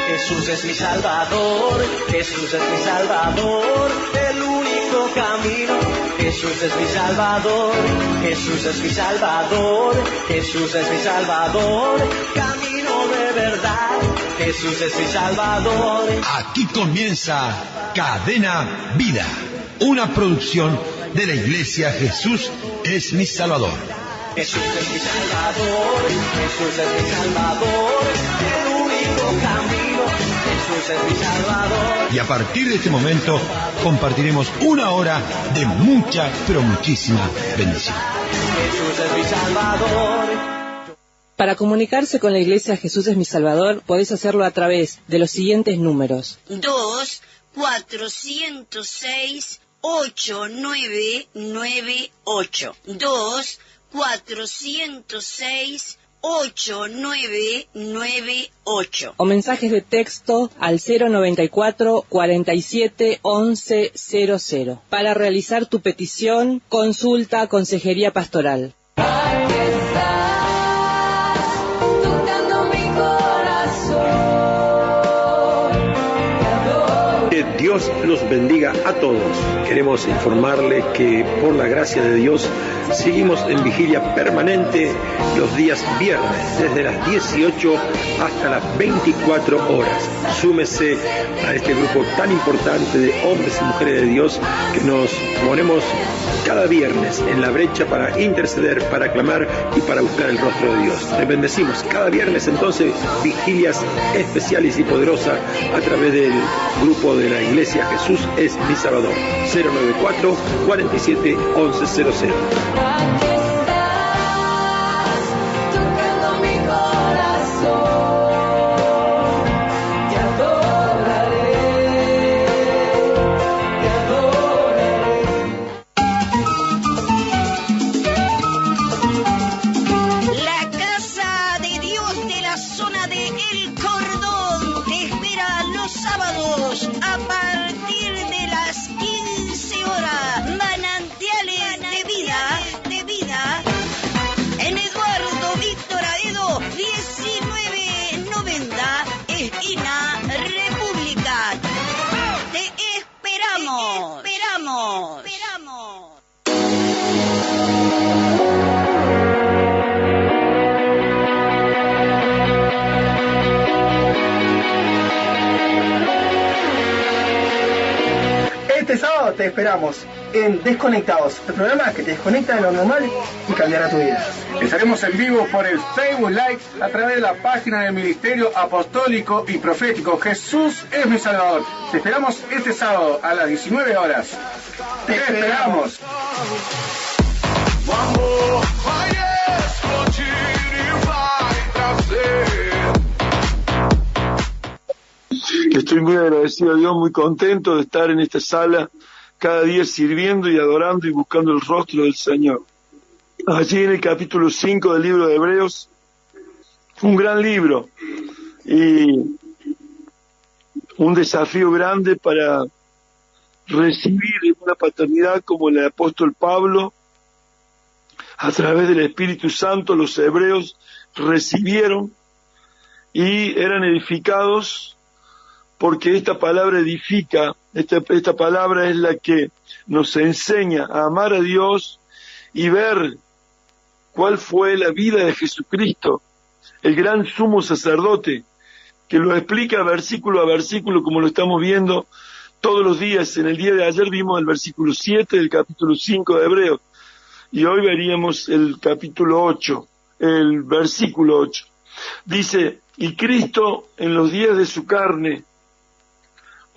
Jesús es mi Salvador, Jesús es mi Salvador, el único camino. Jesús es mi Salvador, Jesús es mi Salvador, Jesús es mi Salvador, camino de verdad. Jesús es mi Salvador. Aquí comienza Cadena Vida, una producción de la Iglesia Jesús es mi Salvador. Jesús es mi Salvador, Jesús es mi Salvador, el único camino. Jesús es mi Salvador. Y a partir de este momento compartiremos una hora de mucha, pero muchísima bendición. Jesús es mi Salvador. Para comunicarse con la Iglesia Jesús es mi Salvador, podés hacerlo a través de los siguientes números. 2-406-8998. 2-406-8998. O mensajes de texto al 094 47 11 00 para realizar tu petición, consulta, consejería pastoral. Dios los bendiga a todos. Queremos informarle que por la gracia de Dios seguimos en vigilia permanente los días viernes desde las 18 hasta las 24 horas. Súmese a este grupo tan importante de hombres y mujeres de Dios que nos ponemos cada viernes en la brecha para interceder, para clamar y para buscar el rostro de Dios. Les bendecimos cada viernes entonces vigilias especiales y poderosas a través del grupo de la Iglesia Jesús es mi Salvador. 094 47 11 00. Este sábado te esperamos en Desconectados, el programa que te desconecta de lo normal y cambiará tu vida. Estaremos en vivo por el Facebook Live a través de la página del Ministerio Apostólico y Profético Jesús es mi Salvador. Te esperamos este sábado a las 19 horas. Te esperamos. Estoy muy agradecido a Dios, muy contento de estar en esta sala cada día sirviendo y adorando y buscando el rostro del Señor. Allí en el capítulo 5 del libro de Hebreos, un gran libro y un desafío grande para recibir una paternidad como el apóstol Pablo. A través del Espíritu Santo los hebreos recibieron y eran edificados porque esta palabra edifica, esta palabra es la que nos enseña a amar a Dios y ver cuál fue la vida de Jesucristo, el gran sumo sacerdote, que lo explica versículo a versículo como lo estamos viendo todos los días. En el día de ayer vimos el versículo 7 del capítulo 5 de Hebreos y hoy veríamos el capítulo 8, el versículo 8. Dice, y Cristo en los días de su carne,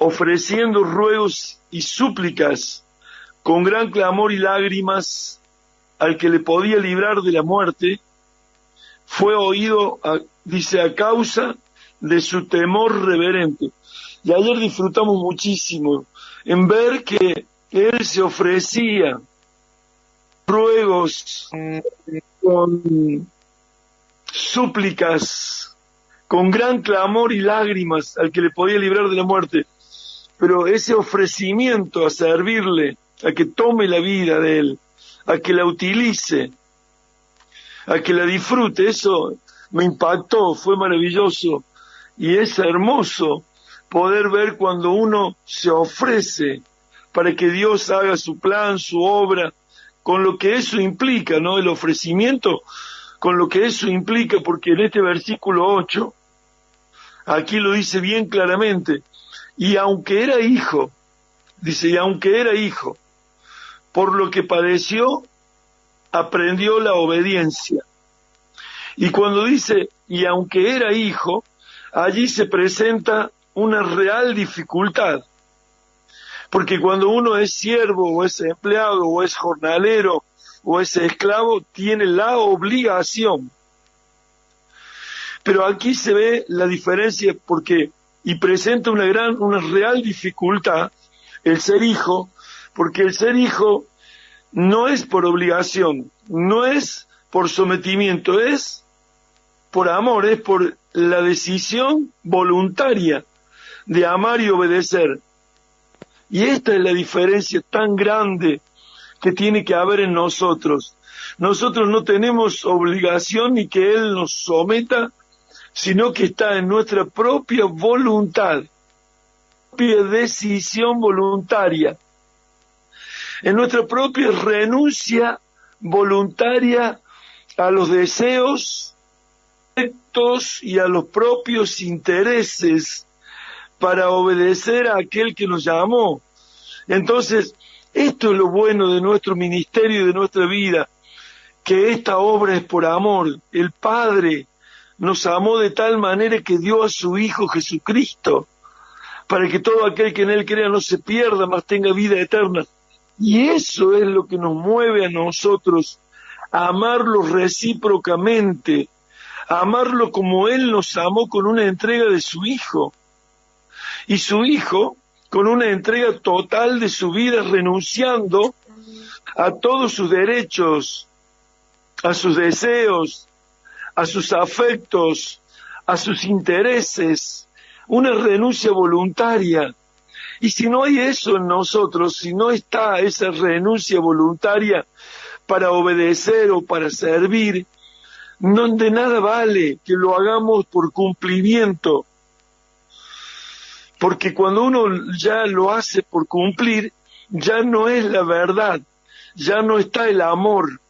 ofreciendo ruegos y súplicas con gran clamor y lágrimas al que le podía librar de la muerte, fue oído, dice, a causa de su temor reverente. Y ayer disfrutamos muchísimo en ver que él se ofrecía ruegos con súplicas, con gran clamor y lágrimas al que le podía librar de la muerte. Pero ese ofrecimiento a servirle, a que tome la vida de él, a que la utilice, a que la disfrute. Eso me impactó, fue maravilloso. Y es hermoso poder ver cuando uno se ofrece para que Dios haga su plan, su obra, con lo que eso implica, ¿no? El ofrecimiento, con lo que eso implica, porque en este versículo 8, aquí lo dice bien claramente, y aunque era hijo, dice, y aunque era hijo, por lo que padeció, aprendió la obediencia. Y cuando dice, y aunque era hijo, allí se presenta una real dificultad. Porque cuando uno es siervo, o es empleado, o es jornalero, o es esclavo, tiene la obligación. Pero aquí se ve la diferencia y presenta una real dificultad el ser hijo, porque el ser hijo no es por obligación, no es por sometimiento, es por amor, es por la decisión voluntaria de amar y obedecer. Y esta es la diferencia tan grande que tiene que haber en nosotros. Nosotros no tenemos obligación ni que Él nos someta, sino que está en nuestra propia voluntad, propia decisión voluntaria, en nuestra propia renuncia voluntaria a los deseos y a los propios intereses para obedecer a aquel que nos llamó. Entonces, esto es lo bueno de nuestro ministerio y de nuestra vida, que esta obra es por amor. El Padre nos amó de tal manera que dio a su Hijo Jesucristo, para que todo aquel que en Él crea no se pierda, mas tenga vida eterna. Y eso es lo que nos mueve a nosotros, a amarlo recíprocamente, a amarlo como Él nos amó con una entrega de su Hijo. Y su Hijo con una entrega total de su vida, renunciando a todos sus derechos, a sus deseos, a sus afectos, a sus intereses, una renuncia voluntaria. Y si no hay eso en nosotros, si no está esa renuncia voluntaria para obedecer o para servir, de nada vale que lo hagamos por cumplimiento. Porque cuando uno ya lo hace por cumplir, ya no es la verdad, ya no está el amor,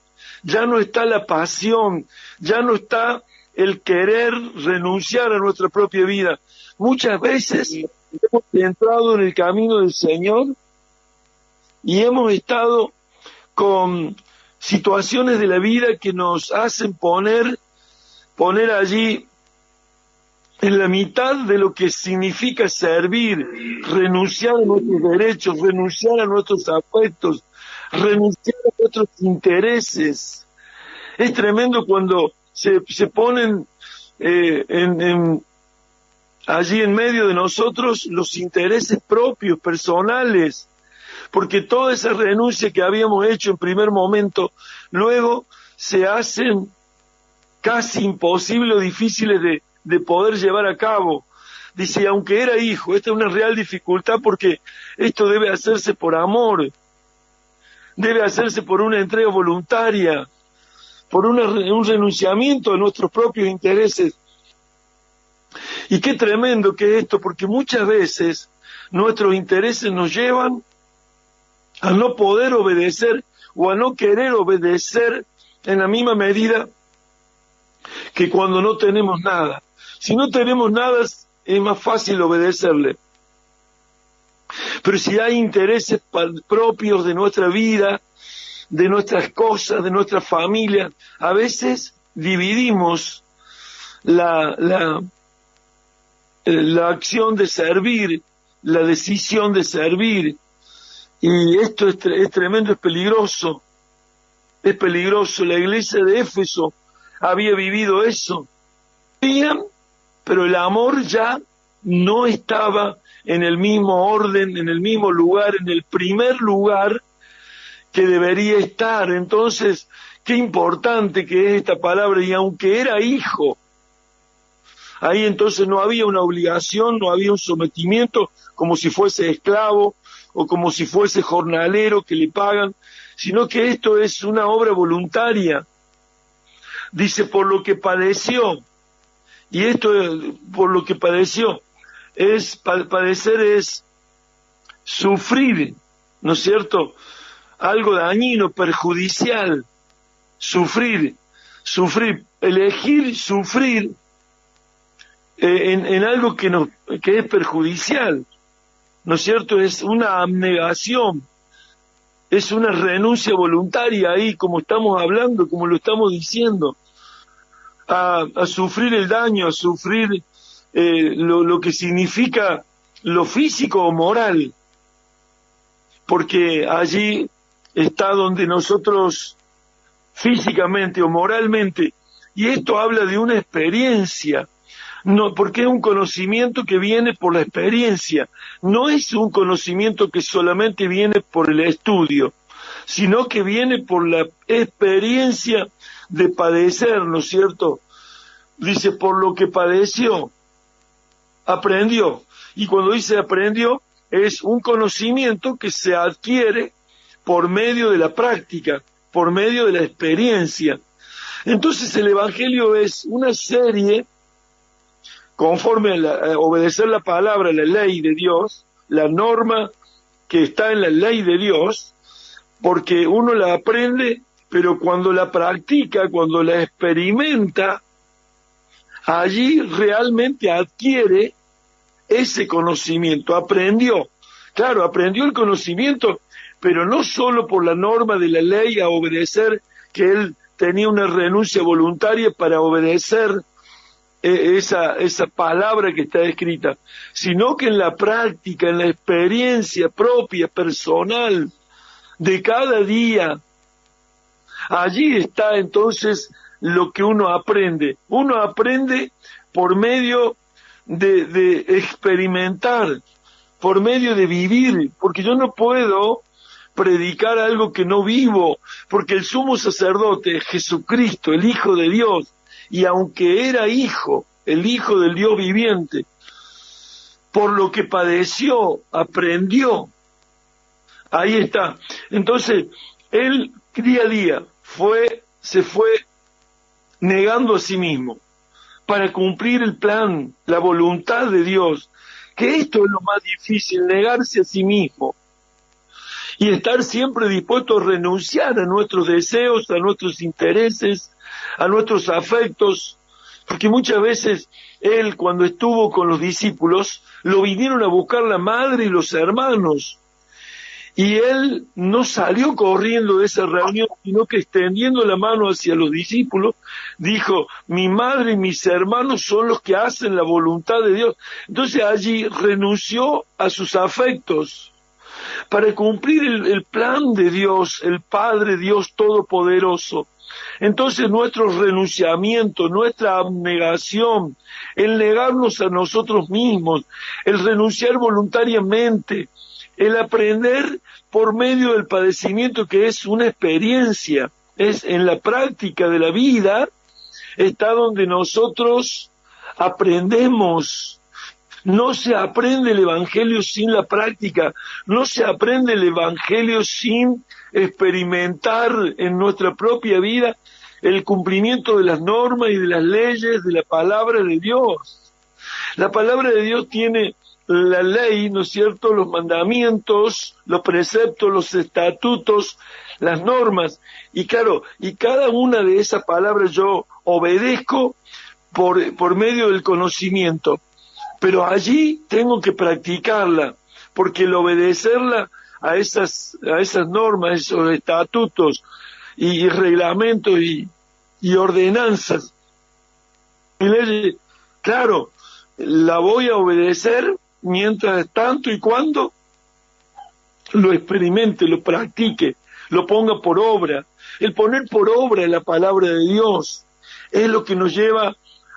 ya no está la pasión, ya no está el querer renunciar a nuestra propia vida. Muchas veces hemos entrado en el camino del Señor y hemos estado con situaciones de la vida que nos hacen poner allí en la mitad de lo que significa servir, renunciar a nuestros derechos, renunciar a nuestros afectos, renunciar a nuestros intereses. Es tremendo cuando se ponen allí en medio de nosotros los intereses propios, personales, porque toda esa renuncia que habíamos hecho en primer momento, luego se hacen casi imposibles o difíciles de poder llevar a cabo. Dice, aunque era hijo, esta es una real dificultad porque esto debe hacerse por amor, debe hacerse por una entrega voluntaria, por un renunciamiento de nuestros propios intereses. Y qué tremendo que es esto, porque muchas veces nuestros intereses nos llevan a no poder obedecer o a no querer obedecer en la misma medida que cuando no tenemos nada. Si no tenemos nada es más fácil obedecerle. Pero si hay intereses propios de nuestra vida, de nuestras cosas, de nuestra familia, a veces dividimos la acción de servir, la decisión de servir. Y esto es tremendo, es peligroso. Es peligroso. La iglesia de Éfeso había vivido eso. Pero el amor ya no estaba en el mismo orden, en el mismo lugar, en el primer lugar que debería estar. Entonces, qué importante que es esta palabra. Y aunque era hijo, ahí entonces no había una obligación, no había un sometimiento como si fuese esclavo o como si fuese jornalero que le pagan, sino que esto es una obra voluntaria. dice por lo que padeció, y esto por lo que padeció, padecer es sufrir, ¿no es cierto? Algo dañino, perjudicial, sufrir, elegir sufrir en algo que es perjudicial, ¿no es cierto? Es una abnegación, es una renuncia voluntaria ahí, como estamos hablando, como lo estamos diciendo, a sufrir el daño, a sufrir lo que significa lo físico o moral, porque allí está donde nosotros físicamente o moralmente, y esto habla de una experiencia, no, porque es un conocimiento que viene por la experiencia, no es un conocimiento que solamente viene por el estudio, sino que viene por la experiencia de padecer, ¿no es cierto? Dice, por lo que padeció, aprendió, y cuando dice aprendió, es un conocimiento que se adquiere por medio de la práctica, por medio de la experiencia. Entonces el Evangelio es una serie, conforme a obedecer la palabra, la ley de Dios, la norma que está en la ley de Dios, porque uno la aprende, pero cuando la practica, cuando la experimenta, allí realmente adquiere ese conocimiento, aprendió. Claro, aprendió el conocimiento, pero no solo por la norma de la ley a obedecer, que él tenía una renuncia voluntaria para obedecer esa palabra que está escrita, sino que en la práctica, en la experiencia propia, personal, de cada día, allí está entonces lo que uno aprende. Uno aprende por medio de experimentar, por medio de vivir, porque yo no puedo predicar algo que no vivo, porque el sumo sacerdote, Jesucristo, el Hijo de Dios, y aunque era hijo, el Hijo del Dios viviente, por lo que padeció, aprendió. Ahí está. Entonces, él día a día se fue negando a sí mismo para cumplir el plan, la voluntad de Dios, que esto es lo más difícil, negarse a sí mismo y estar siempre dispuesto a renunciar a nuestros deseos, a nuestros intereses, a nuestros afectos, porque muchas veces él, cuando estuvo con los discípulos, lo vinieron a buscar la madre y los hermanos, y él no salió corriendo de esa reunión, sino que extendiendo la mano hacia los discípulos, dijo, mi madre y mis hermanos son los que hacen la voluntad de Dios. Entonces allí renunció a sus afectos para cumplir el plan de Dios, el Padre Dios Todopoderoso. Entonces nuestro renunciamiento, nuestra abnegación, el negarnos a nosotros mismos, el renunciar voluntariamente, el aprender por medio del padecimiento, que es una experiencia, es en la práctica de la vida, está donde nosotros aprendemos. No se aprende el Evangelio sin la práctica, no se aprende el Evangelio sin experimentar en nuestra propia vida el cumplimiento de las normas y de las leyes de la palabra de Dios. La palabra de Dios tiene la ley, ¿no es cierto?, los mandamientos, los preceptos, los estatutos, las normas, y claro, y cada una de esas palabras yo obedezco por medio del conocimiento, pero allí tengo que practicarla, porque el obedecerla a esas normas, esos estatutos y reglamentos y ordenanzas, y leyes, claro, la voy a obedecer mientras tanto y cuando lo experimente, lo practique, lo ponga por obra. El poner por obra la palabra de Dios es lo que nos lleva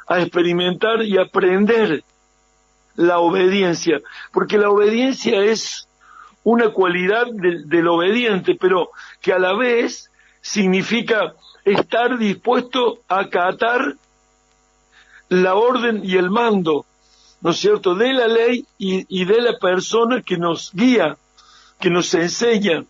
a experimentar y aprender la obediencia, porque la obediencia es una cualidad del obediente, pero que a la vez significa estar dispuesto a acatar la orden y el mando, ¿no es cierto?, de la ley y de la persona que nos guía, que nos enseña.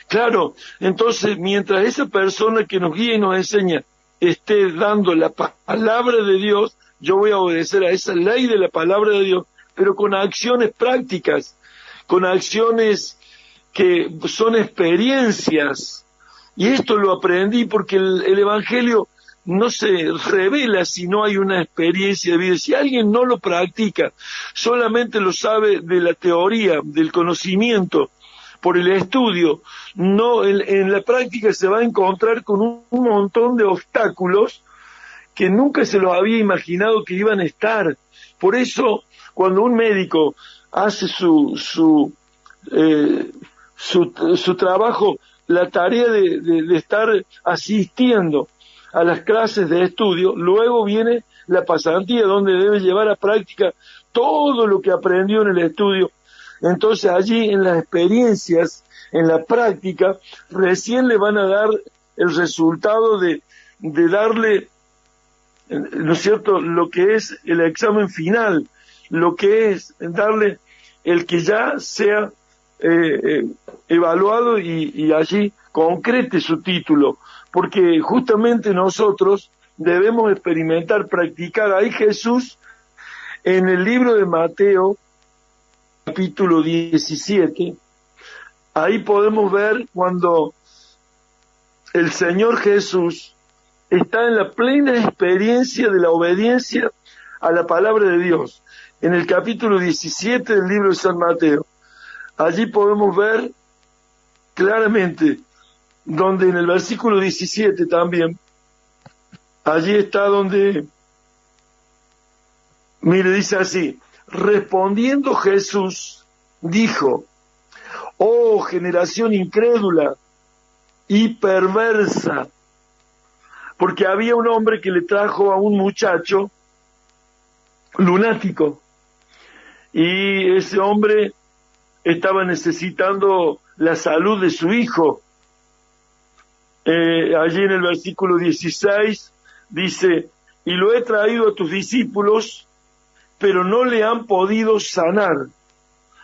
Claro, entonces, mientras esa persona que nos guía y nos enseña esté dando la palabra de Dios, yo voy a obedecer a esa ley de la palabra de Dios, pero con acciones prácticas, con acciones que son experiencias. Y esto lo aprendí porque el Evangelio no se revela si no hay una experiencia de vida. Si alguien no lo practica, solamente lo sabe de la teoría, del conocimiento, por el estudio, no en la práctica se va a encontrar con un montón de obstáculos que nunca se los había imaginado que iban a estar. Por eso, cuando un médico hace su trabajo, la tarea de estar asistiendo a las clases de estudio, luego viene la pasantía, donde debe llevar a práctica todo lo que aprendió en el estudio. Entonces allí en las experiencias, en la práctica, recién le van a dar el resultado de darle, ¿no es cierto?, lo que es el examen final, lo que es darle el que ya sea evaluado y allí concrete su título, porque justamente nosotros debemos experimentar, practicar. Ahí Jesús, en el libro de Mateo, capítulo 17, ahí podemos ver cuando el Señor Jesús está en la plena experiencia de la obediencia a la palabra de Dios. En el capítulo 17 del libro de San Mateo, allí podemos ver claramente, donde en el versículo 17 también, allí está donde, mire, dice así: respondiendo Jesús, dijo: oh generación incrédula y perversa, porque había un hombre que le trajo a un muchacho lunático, y ese hombre estaba necesitando la salud de su hijo. Allí en el versículo 16 dice: y lo he traído a tus discípulos, pero no le han podido sanar.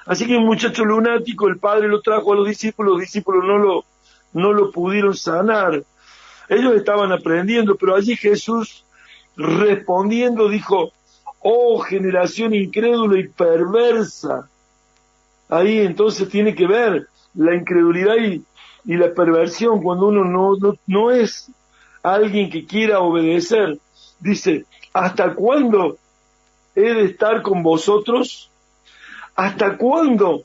Así que un muchacho lunático, el padre lo trajo a los discípulos no lo pudieron sanar. Ellos estaban aprendiendo, pero allí Jesús, respondiendo, dijo: oh no incrédula y perversa. Ahí entonces tiene que ver la incredulidad y la perversión, cuando uno no es alguien que quiera obedecer. Dice: ¿hasta cuándo he de estar con vosotros? ¿Hasta cuándo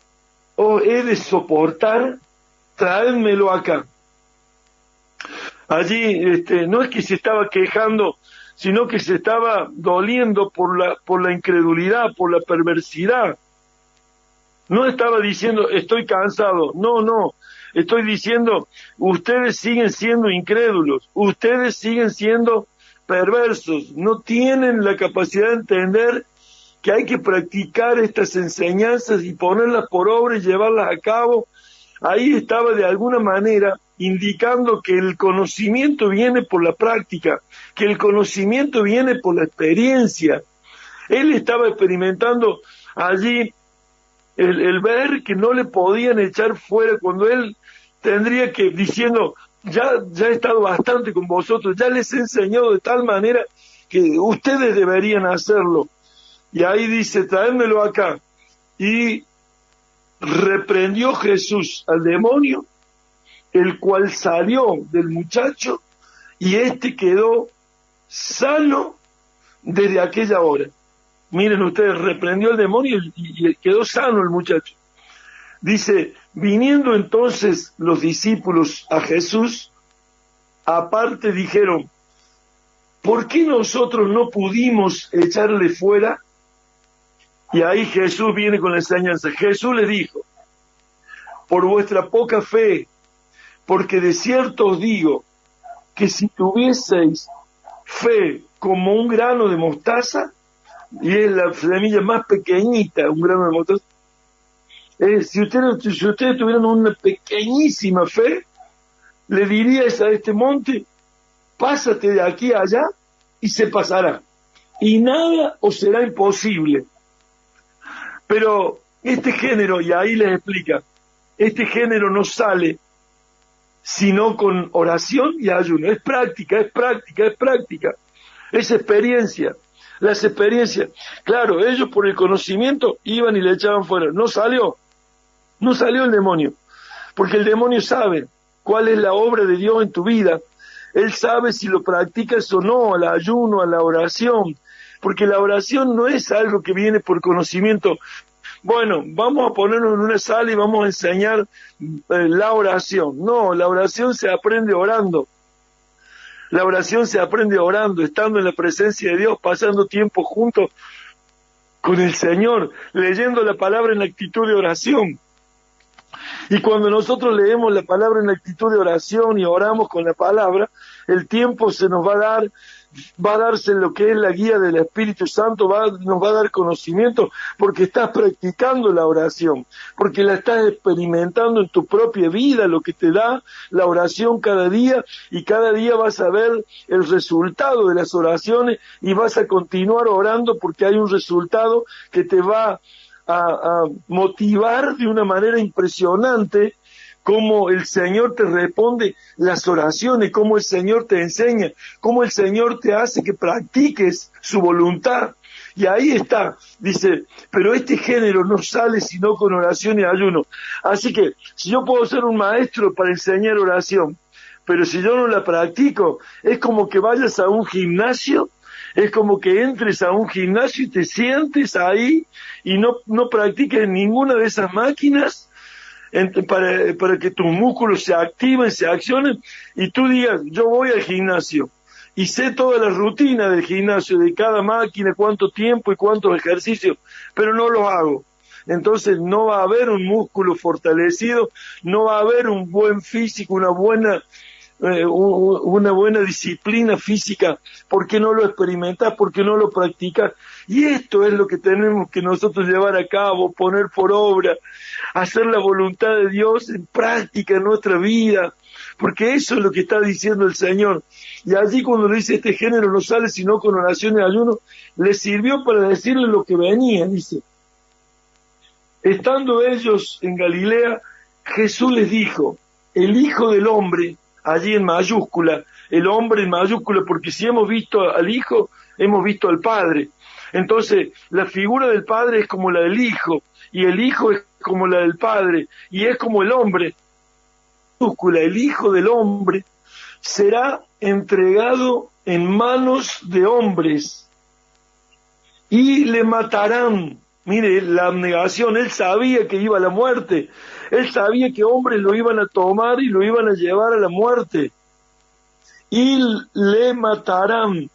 os he de soportar? Traédmelo acá. Allí no es que se estaba quejando, sino que se estaba doliendo por la incredulidad, por la perversidad. No estaba diciendo estoy cansado, no, estoy diciendo ustedes siguen siendo incrédulos, ustedes siguen siendo perversos, no tienen la capacidad de entender que hay que practicar estas enseñanzas y ponerlas por obra y llevarlas a cabo. Ahí estaba de alguna manera indicando que el conocimiento viene por la práctica, que el conocimiento viene por la experiencia. Él estaba experimentando allí el ver que no le podían echar fuera, cuando él tendría que, diciendo, ya he estado bastante con vosotros, ya les he enseñado de tal manera que ustedes deberían hacerlo. Y ahí dice: traédmelo acá. Y reprendió Jesús al demonio, el cual salió del muchacho, y quedó sano desde aquella hora. Miren ustedes, reprendió al demonio y quedó sano el muchacho. Dice: viniendo entonces los discípulos a Jesús, aparte dijeron: ¿por qué nosotros no pudimos echarle fuera? Y ahí Jesús viene con la enseñanza. Jesús les dijo: por vuestra poca fe, porque de cierto os digo que si tuvieseis fe como un grano de mostaza, y es la semilla más pequeñita, un grano de mostaza, si ustedes tuvieran una pequeñísima fe, le diríais a este monte: pásate de aquí a allá, y se pasará, y nada os será imposible. Pero este género, y ahí les explica, este género no sale sino con oración y ayuno. Es práctica, es práctica, es práctica. Es experiencia. Las experiencias. Claro, ellos por el conocimiento iban y le echaban fuera. No salió el demonio. Porque el demonio sabe cuál es la obra de Dios en tu vida. Él sabe si lo practicas o no, al ayuno, a la oración. Porque la oración no es algo que viene por conocimiento. Bueno, vamos a ponernos en una sala y vamos a enseñar la oración. No, la oración se aprende orando. La oración se aprende orando, estando en la presencia de Dios, pasando tiempo juntos con el Señor, leyendo la palabra en la actitud de oración. Y cuando nosotros leemos la palabra en la actitud de oración y oramos con la palabra, el tiempo se nos va a darse lo que es la guía del Espíritu Santo, nos va a dar conocimiento, porque estás practicando la oración, porque la estás experimentando en tu propia vida, lo que te da la oración cada día, y cada día vas a ver el resultado de las oraciones y vas a continuar orando porque hay un resultado que te va a motivar de una manera impresionante, cómo el Señor te responde las oraciones, cómo el Señor te enseña, cómo el Señor te hace que practiques su voluntad. Y ahí está, dice, pero este género no sale sino con oración y ayuno. Así que, si yo puedo ser un maestro para enseñar oración, pero si yo no la practico, es como que vayas a un gimnasio, es como que entres a un gimnasio y te sientes ahí y no practiques ninguna de esas máquinas, para que tus músculos se activen, se accionen, y tú digas, yo voy al gimnasio, y sé toda la rutina del gimnasio, de cada máquina, cuánto tiempo y cuántos ejercicios, pero no los hago. Entonces no va a haber un músculo fortalecido, no va a haber un buen físico, una buena disciplina física, porque no lo experimentas, porque no lo practicas. Y esto es lo que tenemos que nosotros llevar a cabo, poner por obra, hacer la voluntad de Dios en práctica en nuestra vida, porque eso es lo que está diciendo el Señor. Y allí cuando le dice este género no sale sino con oración y ayuno, le sirvió para decirle lo que venía. Dice, estando ellos en Galilea, Jesús les dijo, el Hijo del Hombre, allí en mayúscula, el hombre en mayúscula, porque si hemos visto al Hijo, hemos visto al Padre. Entonces, la figura del Padre es como la del Hijo, y el Hijo es como la del Padre, y es como el hombre. Mayúscula, el Hijo del Hombre será entregado en manos de hombres, y le matarán. Mire, la abnegación, él sabía que iba a la muerte, él sabía que hombres lo iban a tomar y lo iban a llevar a la muerte, y le matarán,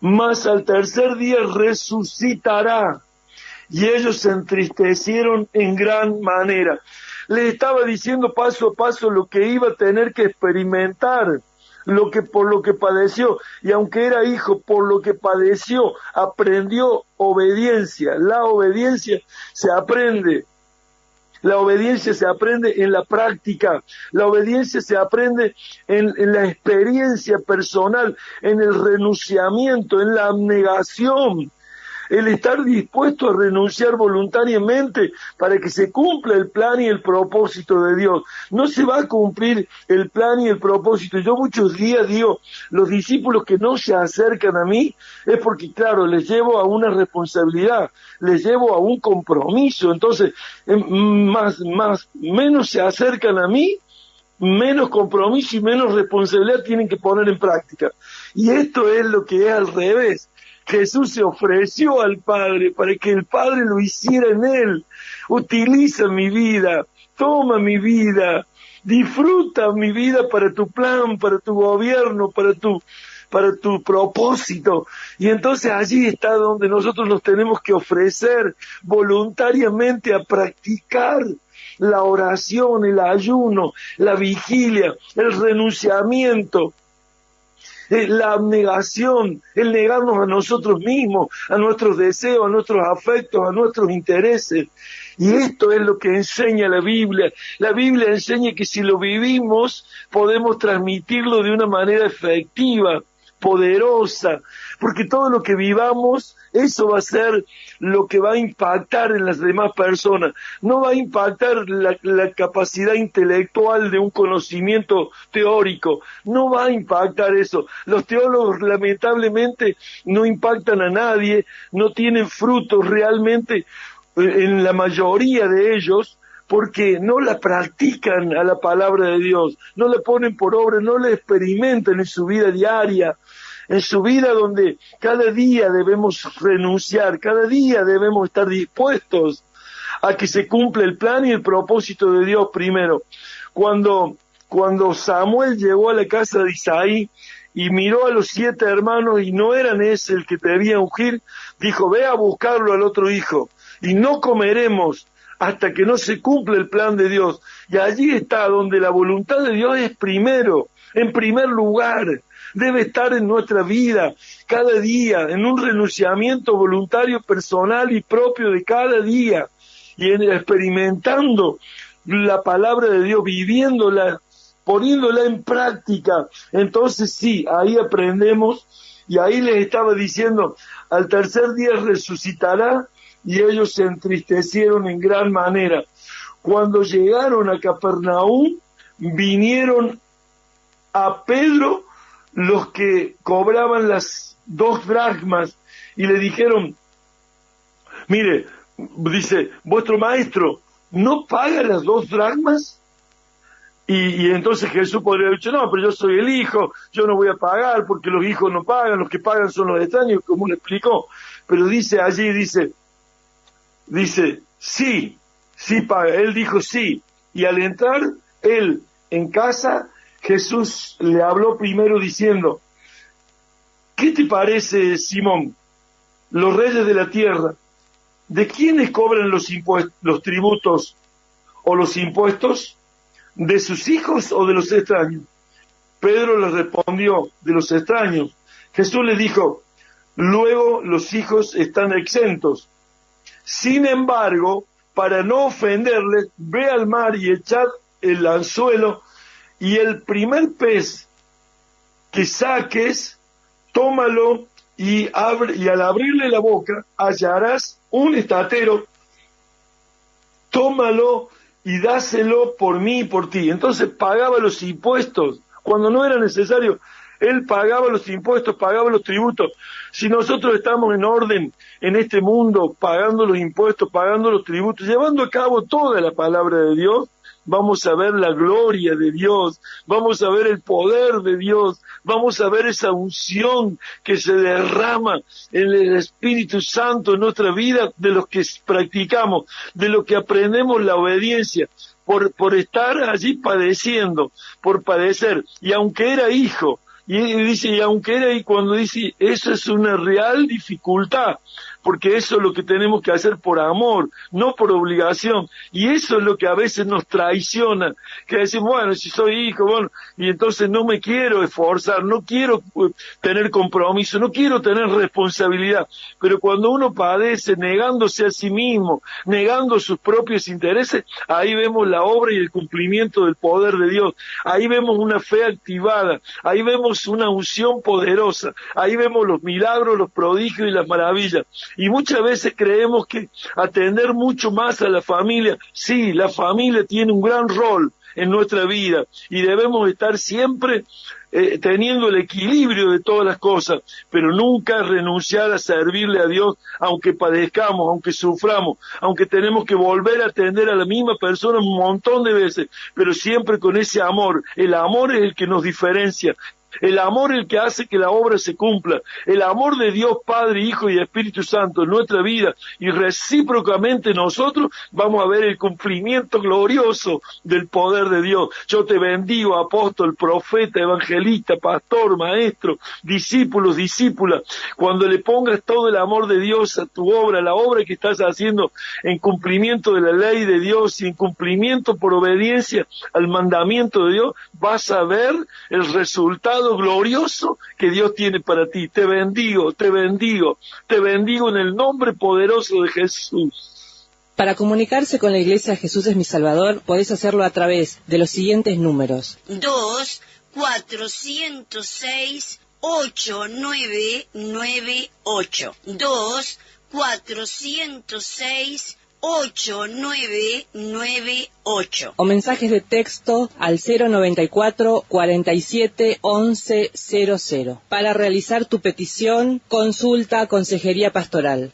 mas al tercer día resucitará. Y ellos se entristecieron en gran manera. Les estaba diciendo paso a paso lo que iba a tener que experimentar, por lo que padeció, y aunque era hijo, por lo que padeció, aprendió obediencia. La obediencia se aprende. La obediencia se aprende en la práctica. La obediencia se aprende en la experiencia personal, en el renunciamiento, en la abnegación. El estar dispuesto a renunciar voluntariamente para que se cumpla el plan y el propósito de Dios. No se va a cumplir el plan y el propósito. Yo muchos días digo, los discípulos que no se acercan a mí, es porque, claro, les llevo a una responsabilidad, les llevo a un compromiso. Entonces, menos se acercan a mí, menos compromiso y menos responsabilidad tienen que poner en práctica. Y esto es lo que es al revés. Jesús se ofreció al Padre para que el Padre lo hiciera en él. Utiliza mi vida, toma mi vida, disfruta mi vida para tu plan, para tu gobierno, para tu propósito. Y entonces allí está donde nosotros nos tenemos que ofrecer voluntariamente a practicar la oración, el ayuno, la vigilia, el renunciamiento, la abnegación, el negarnos a nosotros mismos, a nuestros deseos, a nuestros afectos, a nuestros intereses. Y esto es lo que enseña la Biblia. La Biblia enseña que si lo vivimos, podemos transmitirlo de una manera efectiva poderosa, porque todo lo que vivamos, eso va a ser lo que va a impactar en las demás personas. No va a impactar la capacidad intelectual de un conocimiento teórico, no va a impactar eso. Los teólogos lamentablemente no impactan a nadie, no tienen frutos realmente en la mayoría de ellos, porque no la practican a la palabra de Dios, no la ponen por obra, no la experimentan en su vida diaria, en su vida donde cada día debemos renunciar, cada día debemos estar dispuestos a que se cumpla el plan y el propósito de Dios primero. Cuando Samuel llegó a la casa de Isaí y miró a los 7 hermanos y no eran ese el que debía ungir, dijo, ve a buscarlo al otro hijo y no comeremos hasta que no se cumpla el plan de Dios. Y allí está donde la voluntad de Dios es primero, en primer lugar. Debe estar en nuestra vida, cada día, en un renunciamiento voluntario, personal y propio de cada día. Y experimentando la palabra de Dios, viviéndola, poniéndola en práctica. Entonces sí, ahí aprendemos, y ahí les estaba diciendo, al tercer día resucitará, y ellos se entristecieron en gran manera. Cuando llegaron a Capernaum, vinieron a Pedro los que cobraban las 2 dracmas y le dijeron, mire, dice, vuestro maestro ¿no paga las 2 dracmas? Y entonces Jesús podría haber dicho, no, pero yo soy el hijo, yo no voy a pagar porque los hijos no pagan, los que pagan son los extraños, como le explicó. Pero dice allí, dice, sí paga. Él dijo sí. Y al entrar él en casa, Jesús le habló primero diciendo, ¿qué te parece, Simón? Los reyes de la tierra, ¿de quiénes cobran los tributos o los impuestos? ¿De sus hijos o de los extraños? Pedro le respondió, de los extraños. Jesús le dijo, luego los hijos están exentos. Sin embargo, para no ofenderles, ve al mar y echad el anzuelo, y el primer pez que saques, tómalo y al abrirle la boca hallarás un estatero, tómalo y dáselo por mí y por ti. Entonces pagaba los impuestos, cuando no era necesario. Él pagaba los impuestos, pagaba los tributos. Si nosotros estamos en orden en este mundo, pagando los impuestos, pagando los tributos, llevando a cabo toda la palabra de Dios, vamos a ver la gloria de Dios, vamos a ver el poder de Dios, vamos a ver esa unción que se derrama en el Espíritu Santo en nuestra vida, de los que practicamos, de los que aprendemos la obediencia, por estar allí padeciendo, por padecer. Y aunque era hijo, y dice, y aunque era, y cuando dice, eso es una real dificultad, porque eso es lo que tenemos que hacer por amor, no por obligación, y eso es lo que a veces nos traiciona, que decimos, bueno, si soy hijo, bueno, y entonces no me quiero esforzar, no quiero tener compromiso, no quiero tener responsabilidad, pero cuando uno padece negándose a sí mismo, negando sus propios intereses, ahí vemos la obra y el cumplimiento del poder de Dios, ahí vemos una fe activada, ahí vemos una unción poderosa, ahí vemos los milagros, los prodigios y las maravillas. Y muchas veces creemos que atender mucho más a la familia, sí, la familia tiene un gran rol en nuestra vida y debemos estar siempre teniendo el equilibrio de todas las cosas, pero nunca renunciar a servirle a Dios, aunque padezcamos, aunque suframos, aunque tenemos que volver a atender a la misma persona un montón de veces, pero siempre con ese amor. El amor es el que nos diferencia. El amor es el que hace que la obra se cumpla. El amor de Dios Padre, Hijo y Espíritu Santo en nuestra vida, y recíprocamente nosotros vamos a ver el cumplimiento glorioso del poder de Dios. Yo te bendigo, apóstol, profeta, evangelista, pastor, maestro, discípulos, discípulas. Cuando le pongas todo el amor de Dios a tu obra, la obra que estás haciendo en cumplimiento de la ley de Dios y en cumplimiento por obediencia al mandamiento de Dios, vas a ver el resultado glorioso que Dios tiene para ti. Te bendigo, te bendigo, te bendigo en el nombre poderoso de Jesús. Para comunicarse con la Iglesia Jesús es mi Salvador, podés hacerlo a través de los siguientes números. 2-406-866. 2-406-8998. 2-406-8998. O mensajes de texto al 094 47 11 00. Para realizar tu petición, consulta Consejería Pastoral.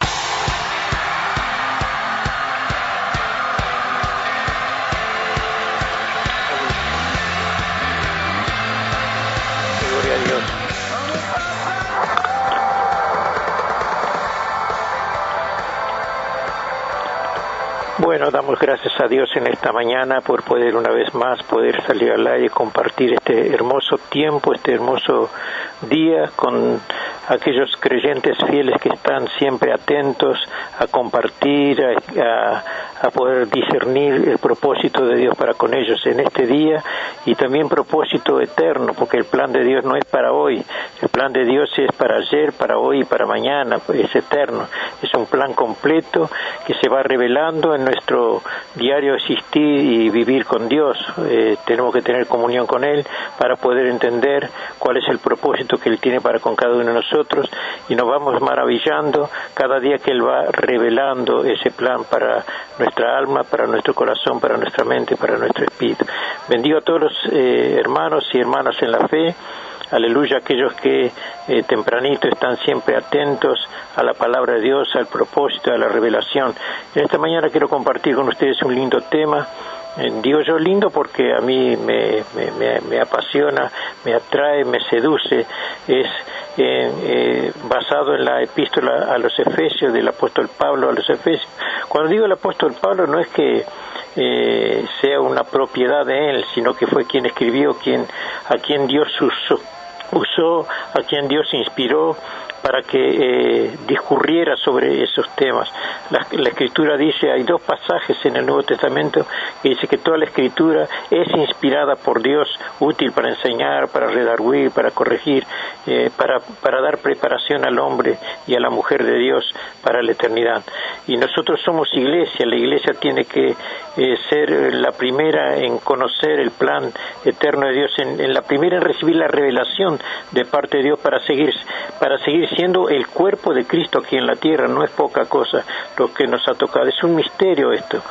Gloria a Dios. Bueno, damos gracias a Dios en esta mañana por poder una vez más poder salir al aire y compartir este hermoso tiempo, este hermoso día con aquellos creyentes fieles que están siempre atentos a compartir, a poder discernir el propósito de Dios para con ellos en este día y también propósito eterno, porque el plan de Dios no es para hoy, el plan de Dios es para ayer, para hoy y para mañana, es eterno, es un plan completo que se va revelando en nuestro diario existir y vivir con Dios. Tenemos que tener comunión con Él para poder entender cuál es el propósito que Él tiene para con cada uno de nosotros y nos vamos maravillando cada día que Él va revelando ese plan para nuestra alma, para nuestro corazón, para nuestra mente, para nuestro espíritu. Bendigo a todos los hermanos y hermanas en la fe. Aleluya, aquellos que tempranito están siempre atentos a la palabra de Dios, al propósito, a la revelación. En esta mañana quiero compartir con ustedes un lindo tema. Digo yo lindo porque a mí me apasiona, me atrae, me seduce. Es basado en la epístola a los Efesios, del apóstol Pablo a los Efesios. Cuando digo el apóstol Pablo no es que sea una propiedad de él, sino que fue quien escribió, a quien Dios usó, a quien Dios inspiró para que discurriera sobre esos temas. La Escritura dice, hay dos pasajes en el Nuevo Testamento que dice que toda la Escritura es inspirada por Dios, útil para enseñar, para redarguir, para corregir, para dar preparación al hombre y a la mujer de Dios para la eternidad. Y nosotros somos iglesia, la iglesia tiene que ser la primera en conocer el plan eterno de Dios, en la primera en recibir la revelación de parte de Dios para seguir siendo el cuerpo de Cristo aquí en la tierra. No es poca cosa lo que nos ha tocado, es un misterio esto,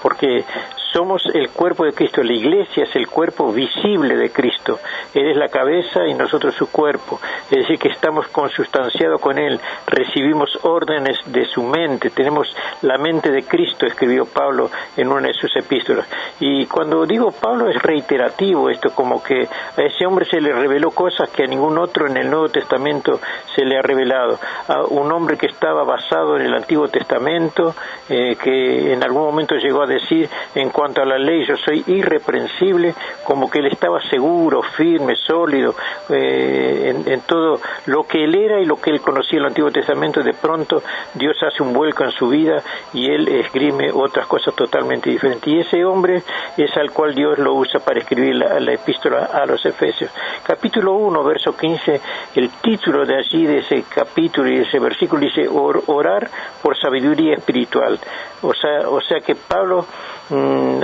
porque somos el cuerpo de Cristo, la iglesia es el cuerpo visible de Cristo, Él es la cabeza y nosotros su cuerpo, es decir que estamos consustanciados con Él, recibimos órdenes de su mente, tenemos la mente de Cristo, escribió Pablo en una de sus epístolas. Y cuando digo Pablo es reiterativo esto, como que a ese hombre se le reveló cosas que a ningún otro en el Nuevo Testamento se le ha revelado, a un hombre que estaba basado en el Antiguo Testamento, que en algún momento llegó a decir, en cuanto a la ley yo soy irreprensible, como que él estaba seguro, firme, sólido en todo lo que él era y lo que él conocía en el Antiguo Testamento. De pronto Dios hace un vuelco en su vida y él esgrime otras cosas totalmente diferentes, y ese hombre es al cual Dios lo usa para escribir la epístola a los Efesios. Capítulo 1, verso 15, el título de allí, de ese capítulo y de ese versículo, dice orar por sabiduría espiritual. O sea que Pablo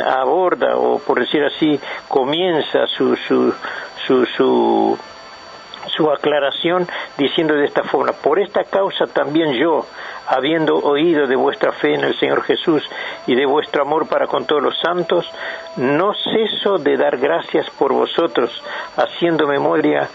aborda, o por decir así, comienza su aclaración diciendo de esta forma: por esta causa también yo, habiendo oído de vuestra fe en el Señor Jesús y de vuestro amor para con todos los santos, no ceso de dar gracias por vosotros, haciendo memoria,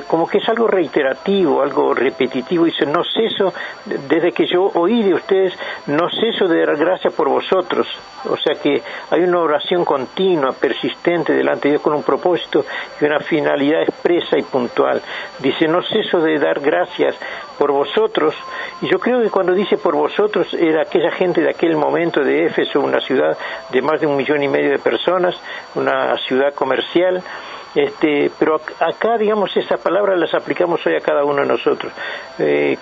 como que es algo reiterativo, algo repetitivo. Dice, no ceso, desde que yo oí de ustedes, no ceso de dar gracias por vosotros. O sea que hay una oración continua, persistente delante de Dios, con un propósito y una finalidad expresa y puntual. Dice, no ceso de dar gracias por vosotros. Y yo creo que cuando dice por vosotros, era aquella gente de aquel momento de Éfeso, una ciudad de más de 1,5 millones de personas, una ciudad comercial. Pero acá, digamos, esas palabras las aplicamos hoy a cada uno de nosotros.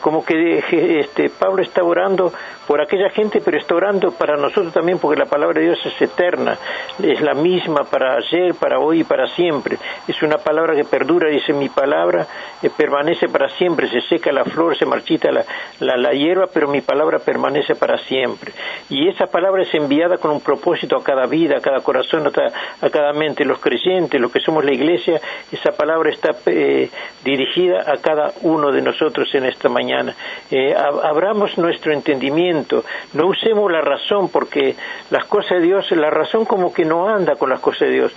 Como que Pablo está orando por aquella gente, pero está orando para nosotros también, porque la palabra de Dios es eterna, es la misma para ayer, para hoy y para siempre. Es una palabra que perdura, dice, mi palabra permanece para siempre. Se seca la flor, se marchita la hierba, pero mi palabra permanece para siempre. Y esa palabra es enviada con un propósito a cada vida, a cada corazón, a cada mente. Los creyentes, los que somos la iglesia, esa palabra está dirigida a cada uno de nosotros en esta mañana. Abramos nuestro entendimiento, no usemos la razón, porque las cosas de Dios, la razón como que no anda con las cosas de Dios.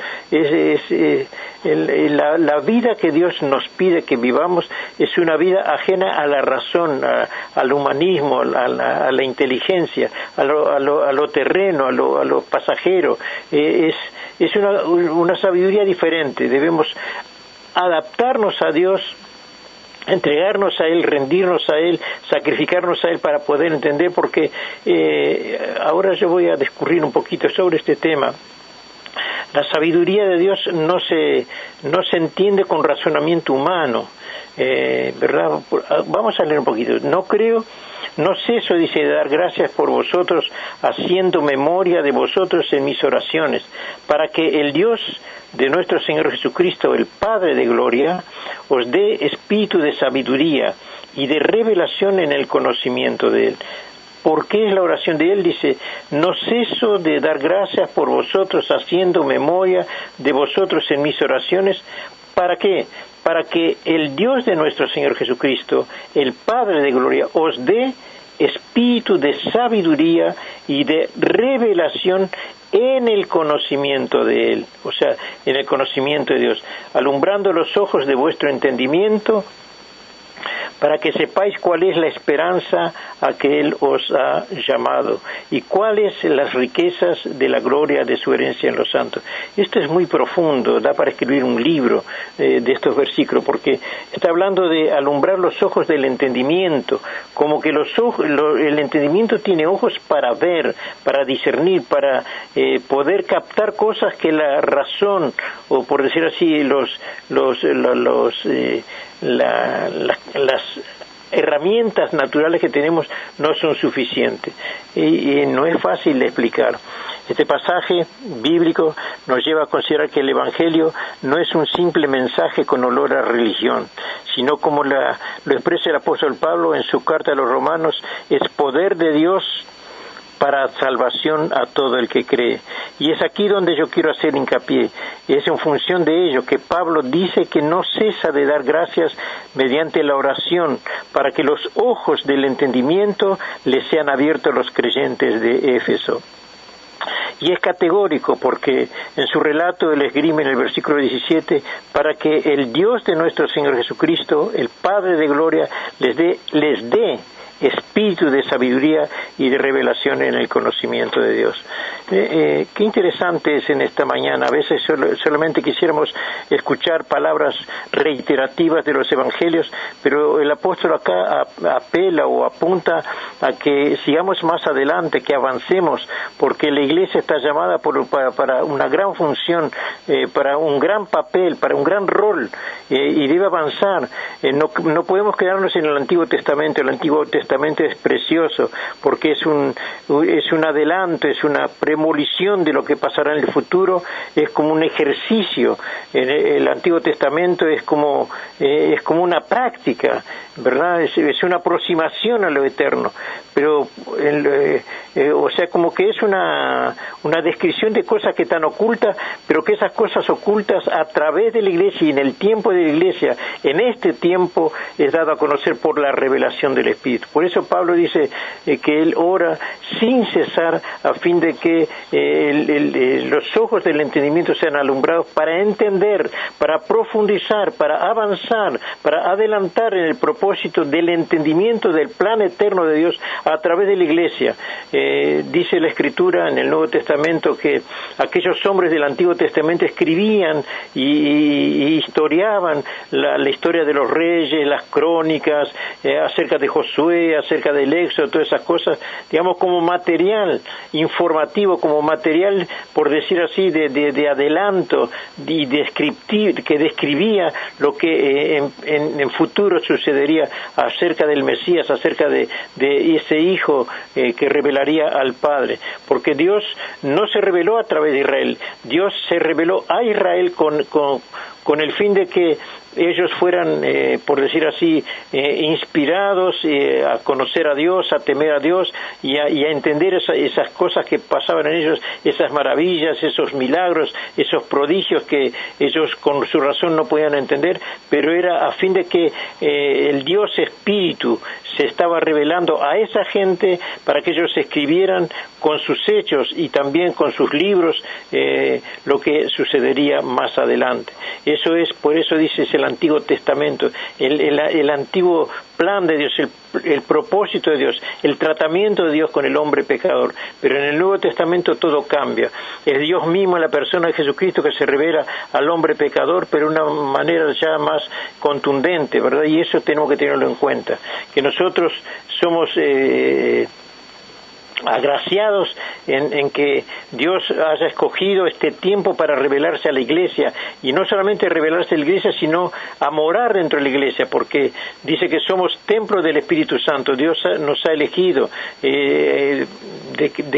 La vida que Dios nos pide que vivamos es una vida ajena a la razón, al humanismo, a la inteligencia, a lo terreno, a lo pasajero. Es una sabiduría diferente. Debemos adaptarnos a Dios, entregarnos a Él, rendirnos a Él, sacrificarnos a Él para poder entender, porque ahora yo voy a discurrir un poquito sobre este tema. La sabiduría de Dios no se entiende con razonamiento humano, ¿verdad? Vamos a leer un poquito. No ceso, dice, de dar gracias por vosotros, haciendo memoria de vosotros en mis oraciones, para que el Dios de nuestro Señor Jesucristo, el Padre de gloria, os dé espíritu de sabiduría y de revelación en el conocimiento de Él. ¿Por qué es la oración de Él? Dice, no ceso de dar gracias por vosotros, haciendo memoria de vosotros en mis oraciones. ¿Para qué? Para que el Dios de nuestro Señor Jesucristo, el Padre de gloria, os dé espíritu de sabiduría y de revelación en el conocimiento de Él, o sea, en el conocimiento de Dios, alumbrando los ojos de vuestro entendimiento, para que sepáis cuál es la esperanza a que Él os ha llamado y cuáles las riquezas de la gloria de su herencia en los santos. Esto es muy profundo, da para escribir un libro de estos versículos, porque está hablando de alumbrar los ojos del entendimiento, como que el entendimiento tiene ojos para ver, para discernir, para poder captar cosas que la razón, o por decir así, las herramientas naturales que tenemos no son suficientes y no es fácil de explicar. Este pasaje bíblico nos lleva a considerar que el Evangelio no es un simple mensaje con olor a religión, sino como lo expresa el apóstol Pablo en su carta a los Romanos, es poder de Dios para salvación a todo el que cree. Y es aquí donde yo quiero hacer hincapié. Es en función de ello que Pablo dice que no cesa de dar gracias mediante la oración para que los ojos del entendimiento les sean abiertos a los creyentes de Éfeso. Y es categórico porque en su relato él esgrime en el versículo 17 para que el Dios de nuestro Señor Jesucristo, el Padre de gloria, les dé espíritu de sabiduría y de revelación en el conocimiento de Dios. Qué interesante es en esta mañana. A veces solamente quisiéramos escuchar palabras reiterativas de los evangelios, pero el apóstol acá apela o apunta a que sigamos más adelante, que avancemos, porque la iglesia está llamada para una gran función, para un gran papel, para un gran rol, y debe avanzar. No podemos quedarnos en el Antiguo Testamento. El Antiguo Testamento es precioso porque es un adelanto, es una premonición de lo que pasará en el futuro, es como un ejercicio. El Antiguo Testamento es como una práctica, ¿verdad? Es una aproximación a lo eterno, pero o sea, como que es una descripción de cosas que están ocultas, pero que esas cosas ocultas a través de la iglesia y en el tiempo de la iglesia, en este tiempo, es dado a conocer por la revelación del Espíritu. Por eso Pablo dice que él ora sin cesar a fin de que los ojos del entendimiento sean alumbrados para entender, para profundizar, para avanzar, para adelantar en el propósito del entendimiento del plan eterno de Dios a través de la iglesia. Dice la Escritura en el Nuevo Testamento que aquellos hombres del Antiguo Testamento escribían y historiaban la historia de los reyes, las crónicas, acerca de Josué, acerca del Éxodo, todas esas cosas, digamos, como material informativo, como material, por decir así, de adelanto y que describía lo que en futuro sucedería acerca del Mesías, acerca de ese hijo que revelaría al Padre, porque Dios no se reveló a través de Israel, Dios se reveló a Israel con el fin de que ellos fueran, por decir así, inspirados a conocer a Dios, a temer a Dios y a entender esas cosas que pasaban en ellos, esas maravillas, esos milagros, esos prodigios que ellos con su razón no podían entender, pero era a fin de que el Dios Espíritu se estaba revelando a esa gente para que ellos escribieran con sus hechos y también con sus libros lo que sucedería más adelante. Eso es, por eso dice, es el Antiguo Testamento, el antiguo plan de Dios, el propósito de Dios, el tratamiento de Dios con el hombre pecador. Pero en el Nuevo Testamento todo cambia. Es Dios mismo en la persona de Jesucristo que se revela al hombre pecador, pero de una manera ya más contundente, ¿verdad? Y eso tenemos que tenerlo en cuenta, que nosotros somos agraciados en que Dios haya escogido este tiempo para revelarse a la iglesia, y no solamente revelarse a la iglesia, sino a morar dentro de la iglesia, porque dice que somos templo del Espíritu Santo. Dios nos ha elegido de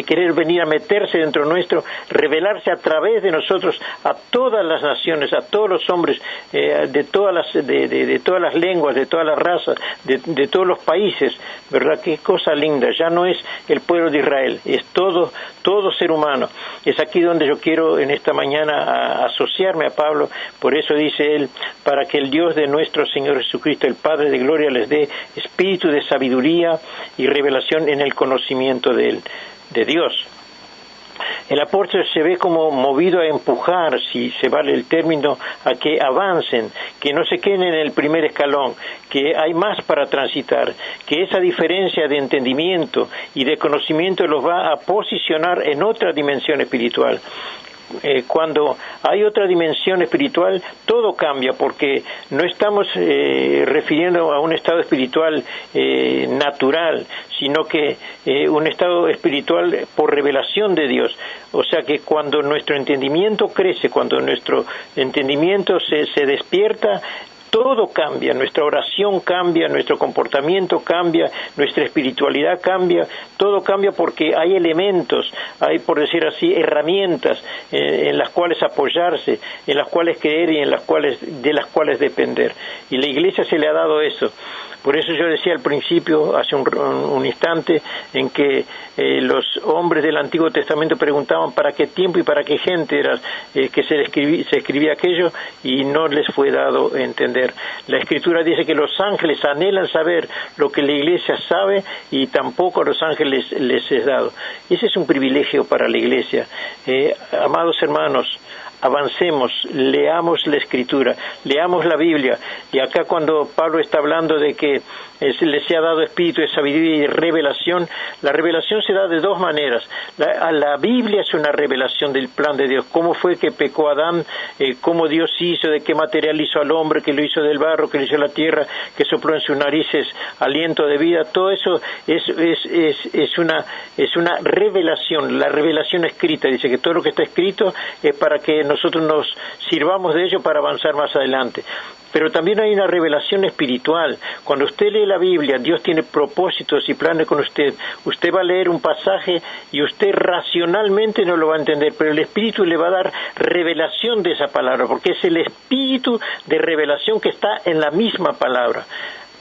querer venir a meterse dentro nuestro, revelarse a través de nosotros a todas las naciones, a todos los hombres, de todas las lenguas, de todas las razas, de todos los países, ¿verdad? Qué cosa linda. Ya no es el pueblo de Israel, es todo ser humano. Es aquí donde yo quiero en esta mañana asociarme a Pablo. Por eso dice él: para que el Dios de nuestro Señor Jesucristo, el Padre de gloria, les dé espíritu de sabiduría y revelación en el conocimiento de Dios. El apóstol se ve como movido a empujar, si se vale el término, a que avancen, que no se queden en el primer escalón, que hay más para transitar, que esa diferencia de entendimiento y de conocimiento los va a posicionar en otra dimensión espiritual. Cuando hay otra dimensión espiritual, todo cambia, porque no estamos refiriendo a un estado espiritual natural, sino que un estado espiritual por revelación de Dios. O sea que cuando nuestro entendimiento crece, cuando nuestro entendimiento se despierta, todo cambia, nuestra oración cambia, nuestro comportamiento cambia, nuestra espiritualidad cambia, todo cambia porque hay elementos, hay, por decir así, herramientas en las cuales apoyarse, en las cuales creer y de las cuales depender. Y la Iglesia se le ha dado eso. Por eso yo decía al principio, hace un instante, en que los hombres del Antiguo Testamento preguntaban para qué tiempo y para qué gente era que se escribía aquello, y no les fue dado entender. La Escritura dice que los ángeles anhelan saber lo que la Iglesia sabe, y tampoco a los ángeles les es dado. Ese es un privilegio para la Iglesia. Amados hermanos, avancemos, leamos la Escritura, leamos la Biblia. Y acá cuando Pablo está hablando de que les ha dado espíritu de sabiduría y de revelación, la revelación se da de dos maneras. La Biblia es una revelación del plan de Dios, cómo fue que pecó Adán, cómo Dios hizo, de qué material hizo al hombre, que lo hizo del barro, que lo hizo la tierra, que sopló en sus narices aliento de vida. Todo eso es una revelación, la revelación escrita. Dice que todo lo que está escrito es para que nosotros nos sirvamos de ello para avanzar más adelante. Pero también hay una revelación espiritual. Cuando usted lee la Biblia, Dios tiene propósitos y planes con usted. Usted va a leer un pasaje y usted racionalmente no lo va a entender, pero el Espíritu le va a dar revelación de esa palabra, porque es el Espíritu de revelación que está en la misma palabra.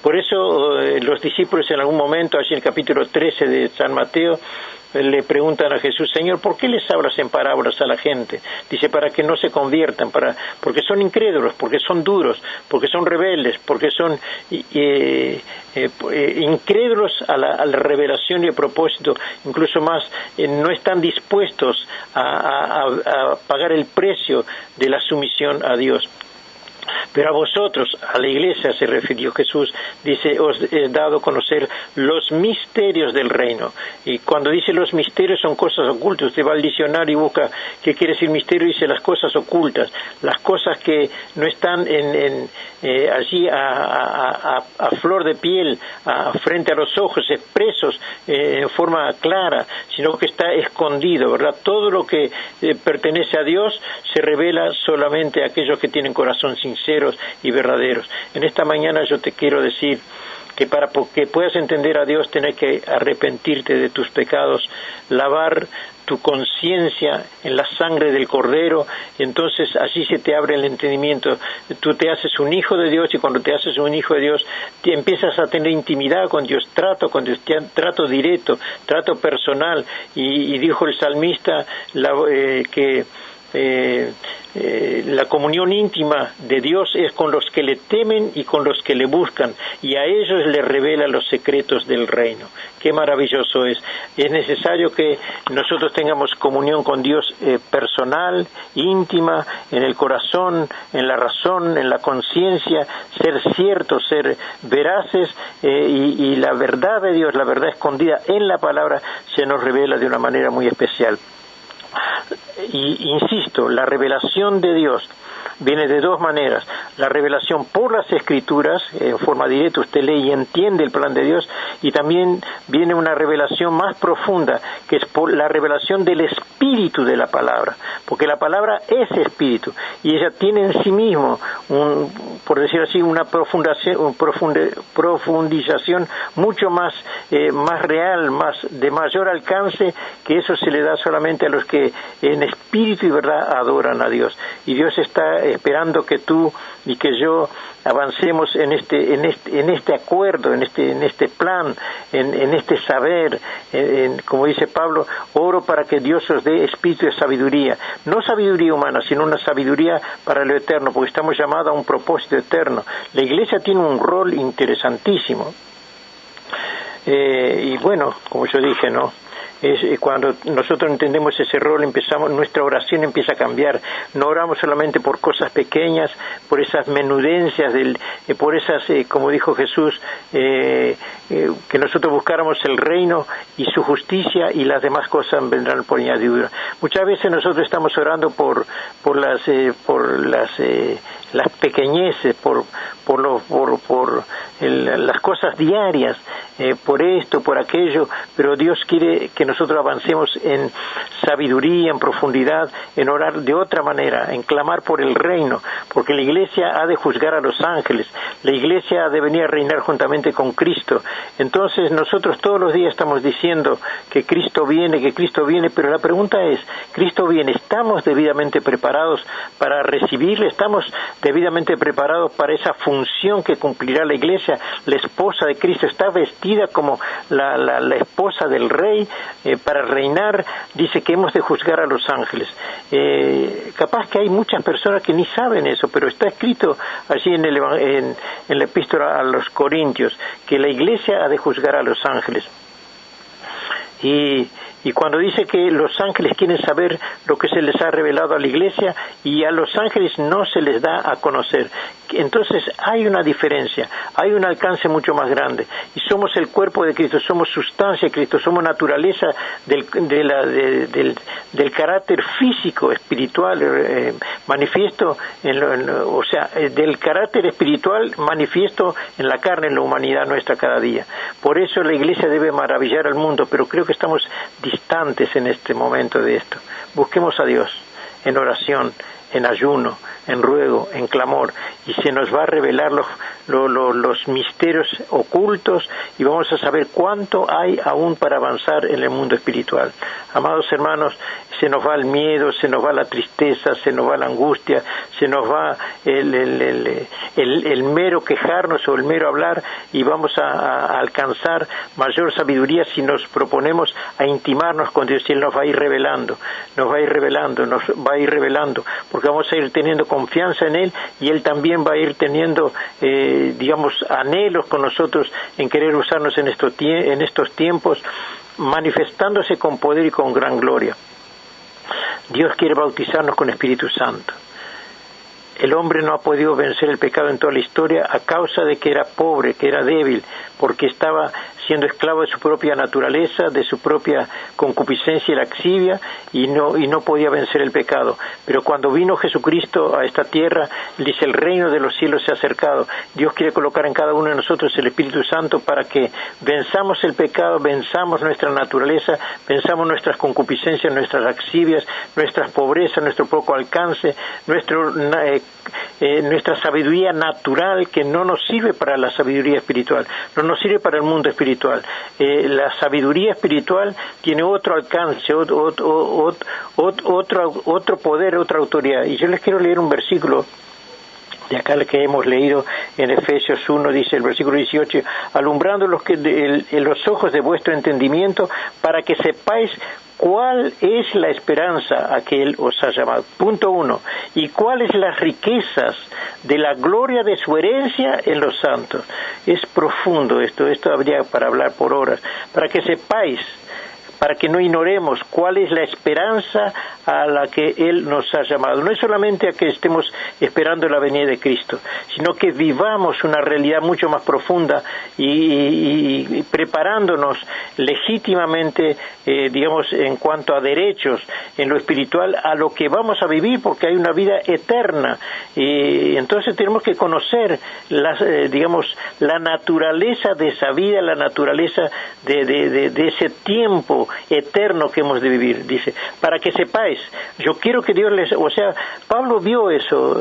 Por eso los discípulos en algún momento, allí en el capítulo 13 de San Mateo, le preguntan a Jesús: Señor, ¿por qué les hablas en parábolas a la gente? Dice: para que no se conviertan, porque son incrédulos, porque son duros, porque son rebeldes, porque son incrédulos a la revelación y el propósito, incluso más, no están dispuestos a pagar el precio de la sumisión a Dios. Pero a vosotros, a la Iglesia se refirió Jesús, dice: os he dado a conocer los misterios del reino. Y cuando dice los misterios, son cosas ocultas. Usted va al diccionario y busca qué quiere decir misterio, y dice las cosas ocultas, las cosas que no están allí a flor de piel, frente a los ojos, expresos en forma clara, sino que está escondido, ¿verdad? Todo lo que pertenece a Dios se revela solamente a aquellos que tienen corazón sinceros y verdaderos. En esta mañana yo te quiero decir que para que puedas entender a Dios tenés que arrepentirte de tus pecados, lavar tu conciencia en la sangre del Cordero, y entonces así se te abre el entendimiento. Tú te haces un hijo de Dios, y cuando te haces un hijo de Dios, te empiezas a tener intimidad con Dios, trato con Dios, trato directo, trato personal, y dijo el salmista que la comunión íntima de Dios es con los que le temen y con los que le buscan, y a ellos le revela los secretos del reino. Qué maravilloso es. Es necesario que nosotros tengamos comunión con Dios personal, íntima, en el corazón, en la razón, en la conciencia, ser ciertos, ser veraces, y la verdad de Dios, la verdad escondida en la palabra, se nos revela de una manera muy especial. Y insisto, la revelación de Dios viene de dos maneras: la revelación por las Escrituras, en forma directa usted lee y entiende el plan de Dios, y también viene una revelación más profunda, que es por la revelación del Espíritu de la palabra, porque la palabra es Espíritu, y ella tiene en sí mismo, por decir así, una profundización mucho más real, de mayor alcance, que eso se le da solamente a los que en espíritu y verdad adoran a Dios. Y Dios está esperando que tú y que yo avancemos en este acuerdo, en este plan, en este saber, como dice Pablo, oro para que Dios os dé espíritu de sabiduría, no sabiduría humana, sino una sabiduría para lo eterno, porque estamos llamados a un propósito eterno. La Iglesia tiene un rol interesantísimo, y bueno, como yo dije, ¿no? Cuando nosotros entendemos ese rol, nuestra oración empieza a cambiar. No oramos solamente por cosas pequeñas, por esas menudencias, por esas, como dijo Jesús, que nosotros buscáramos el reino y su justicia, y las demás cosas vendrán por añadidura. Muchas veces nosotros estamos orando por las pequeñeces, por las cosas diarias, por esto, por aquello, pero Dios quiere que nosotros avancemos en sabiduría, en profundidad, en orar de otra manera, en clamar por el reino, porque la Iglesia ha de juzgar a los ángeles, la Iglesia ha de venir a reinar juntamente con Cristo. Entonces nosotros todos los días estamos diciendo que Cristo viene, pero la pregunta es, ¿Cristo viene? ¿Estamos debidamente preparados para recibirle? ¿Estamos debidamente preparados para esa función que cumplirá la Iglesia? La esposa de Cristo está vestida como la esposa del Rey para reinar. Dice que hemos de juzgar a los ángeles. Capaz que hay muchas personas que ni saben eso, pero está escrito allí en la epístola a los Corintios que la Iglesia ha de juzgar a los ángeles. Y cuando dice que los ángeles quieren saber lo que se les ha revelado a la Iglesia, y a los ángeles no se les da a conocer, entonces hay una diferencia, hay un alcance mucho más grande, y somos el cuerpo de Cristo, somos sustancia de Cristo, somos naturaleza del carácter físico, espiritual, manifiesto, del carácter espiritual manifiesto en la carne, en la humanidad nuestra cada día. Por eso la Iglesia debe maravillar al mundo, pero creo que estamos distantes en este momento de esto. Busquemos a Dios en oración, en ayuno, en ruego, en clamor, y se nos va a revelar los misterios ocultos, y vamos a saber cuánto hay aún para avanzar en el mundo espiritual. Amados hermanos, se nos va el miedo, se nos va la tristeza, se nos va la angustia, se nos va el mero quejarnos o el mero hablar, y vamos a alcanzar mayor sabiduría si nos proponemos a intimarnos con Dios, y Él nos va a ir revelando, porque vamos a ir teniendo confianza en Él, y Él también va a ir teniendo, anhelos con nosotros en querer usarnos en estos tiempos, manifestándose con poder y con gran gloria. Dios quiere bautizarnos con Espíritu Santo. El hombre no ha podido vencer el pecado en toda la historia a causa de que era pobre, que era débil, porque estaba siendo esclavo de su propia naturaleza, de su propia concupiscencia y laxivia, y no podía vencer el pecado. Pero cuando vino Jesucristo a esta tierra, dice, el reino de los cielos se ha acercado. Dios quiere colocar en cada uno de nosotros el Espíritu Santo para que venzamos el pecado, venzamos nuestra naturaleza, venzamos nuestras concupiscencias, nuestras laxivias, nuestras pobrezas, nuestro poco alcance, nuestra sabiduría natural, que no nos sirve para la sabiduría espiritual, no nos sirve para el mundo espiritual. La sabiduría espiritual tiene otro alcance, otro poder, otra autoridad. Y yo les quiero leer un versículo de acá que hemos leído en Efesios 1, dice el versículo 18, alumbrando los ojos de vuestro entendimiento, para que sepáis cuál es la esperanza a que Él os ha llamado. Punto 1. Y cuáles las riquezas de la gloria de su herencia en los santos. Es profundo esto habría para hablar por horas. Para que sepáis, para que no ignoremos cuál es la esperanza a la que Él nos ha llamado. No es solamente a que estemos esperando la venida de Cristo, sino que vivamos una realidad mucho más profunda y preparándonos legítimamente, digamos, en cuanto a derechos, en lo espiritual, a lo que vamos a vivir, porque hay una vida eterna. Y entonces tenemos que conocer, la naturaleza de esa vida, la naturaleza de ese tiempo eterno que hemos de vivir. Dice, para que sepáis, yo quiero que Dios les... O sea, Pablo vio eso.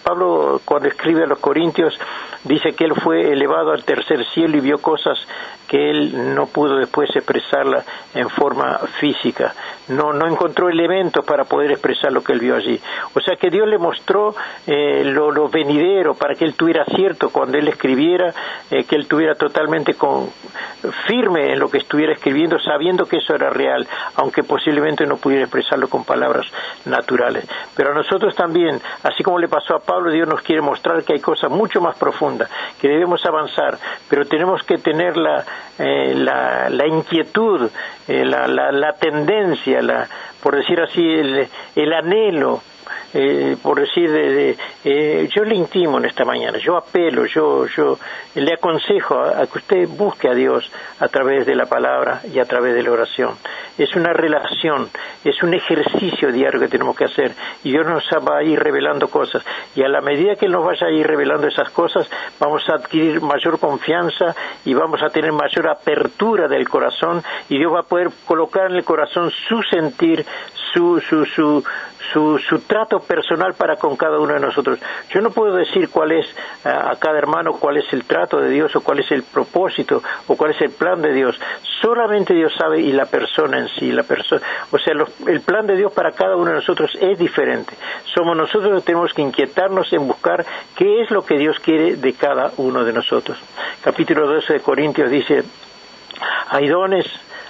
Pablo, cuando escribe a los Corintios, dice que él fue elevado al tercer cielo y vio cosas que él no pudo después expresarla en forma física. No encontró elementos para poder expresar lo que él vio allí. O sea que Dios le mostró lo venidero, para que él tuviera cierto cuando él escribiera, que él tuviera totalmente firme en lo que estuviera escribiendo, sabiendo que eso era real, aunque posiblemente no pudiera expresarlo con palabras naturales. Pero a nosotros también, así como le pasó a Pablo, Dios nos quiere mostrar que hay cosas mucho más profundas, que debemos avanzar, pero tenemos que tener la inquietud, la tendencia, por decir así, el anhelo, por decir, yo le intimo en esta mañana, yo apelo, yo le aconsejo a que usted busque a Dios a través de la palabra y a través de la oración. Es una relación, es un ejercicio diario que tenemos que hacer, y Dios nos va a ir revelando cosas, y a la medida que Él nos vaya a ir revelando esas cosas, vamos a adquirir mayor confianza y vamos a tener mayor apertura del corazón, y Dios va a poder colocar en el corazón su sentir, su trato personal para con cada uno de nosotros. Yo no puedo decir cuál es a cada hermano, cuál es el trato de Dios, o cuál es el propósito, o cuál es el plan de Dios. Solamente Dios sabe, y la persona en sí, o sea, el plan de Dios para cada uno de nosotros es diferente. Somos nosotros los que tenemos que inquietarnos en buscar qué es lo que Dios quiere de cada uno de nosotros. Capítulo 12 de Corintios dice, hay dones,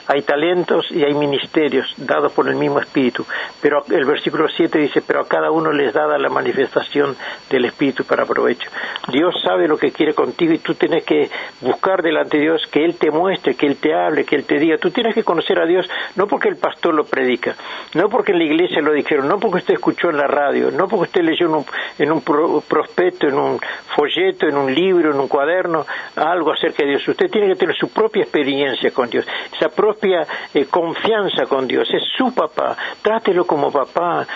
hay talentos y hay ministerios dados por el mismo Espíritu. Pero el versículo 7 dice, pero a cada uno les dada la manifestación del Espíritu para provecho. Dios sabe lo que quiere contigo, y tú tienes que buscar delante de Dios que Él te muestre, que Él te hable, que Él te diga. Tú tienes que conocer a Dios, no porque el pastor lo predica, no porque en la iglesia lo dijeron, no porque usted escuchó en la radio, no porque usted leyó en un prospecto, en un folleto, en un libro, en un cuaderno, algo acerca de Dios. Usted tiene que tener su propia experiencia con Dios, esa propia confianza con Dios. Es su papá, trátelo como papá,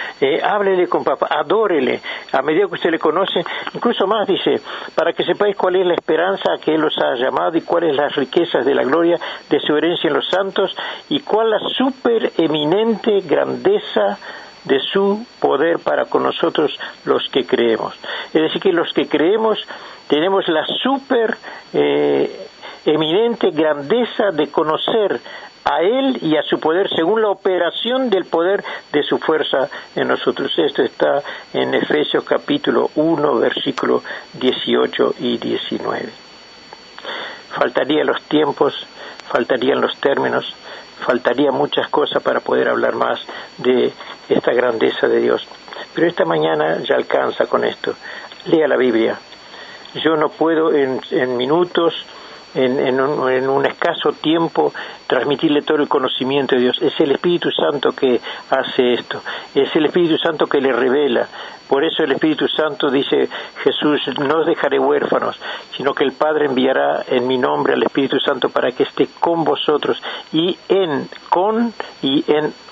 háblele con papá, adórele a medida que usted le conoce. Incluso más dice, para que sepáis cuál es la esperanza a que Él os ha llamado, y cuáles las riquezas de la gloria de su herencia en los santos, y cuál la supereminente grandeza de su poder para con nosotros los que creemos. Es decir, que los que creemos tenemos la eminente grandeza de conocer a Él y a su poder según la operación del poder de su fuerza en nosotros. Esto está en Efesios capítulo 1, versículos 18 y 19. Faltarían los tiempos, faltarían los términos, faltaría muchas cosas para poder hablar más de esta grandeza de Dios. Pero esta mañana ya alcanza con esto. Lea la Biblia. Yo no puedo en minutos, en un escaso tiempo, transmitirle todo el conocimiento de Dios. Es el Espíritu Santo que hace esto. Es el Espíritu Santo que le revela. Por eso el Espíritu Santo, dice Jesús, no os dejaré huérfanos, sino que el Padre enviará en mi nombre al Espíritu Santo para que esté con vosotros y en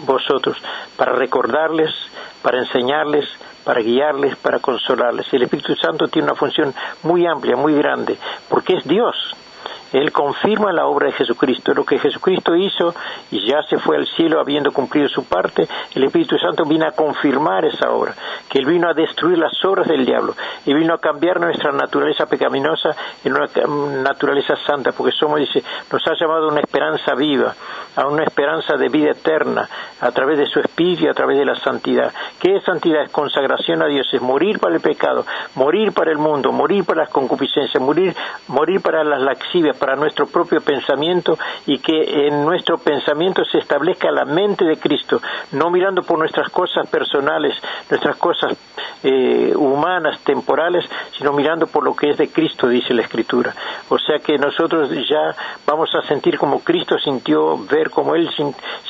vosotros, para recordarles, para enseñarles, para guiarles, para consolarles. El Espíritu Santo tiene una función muy amplia, muy grande, porque es Dios. Él confirma la obra de Jesucristo. Lo que Jesucristo hizo y ya se fue al cielo habiendo cumplido su parte, el Espíritu Santo vino a confirmar esa obra, que Él vino a destruir las obras del diablo y vino a cambiar nuestra naturaleza pecaminosa en una naturaleza santa, porque nos ha llamado a una esperanza viva, a una esperanza de vida eterna, a través de su Espíritu y a través de la santidad. ¿Qué es santidad? Es consagración a Dios, es morir para el pecado, morir para el mundo, morir para las concupiscencias, morir para las laxivias, para nuestro propio pensamiento, y que en nuestro pensamiento se establezca la mente de Cristo, no mirando por nuestras cosas personales, nuestras cosas humanas, temporales, sino mirando por lo que es de Cristo, dice la Escritura. O sea que nosotros ya vamos a sentir como Cristo sintió, ver como Él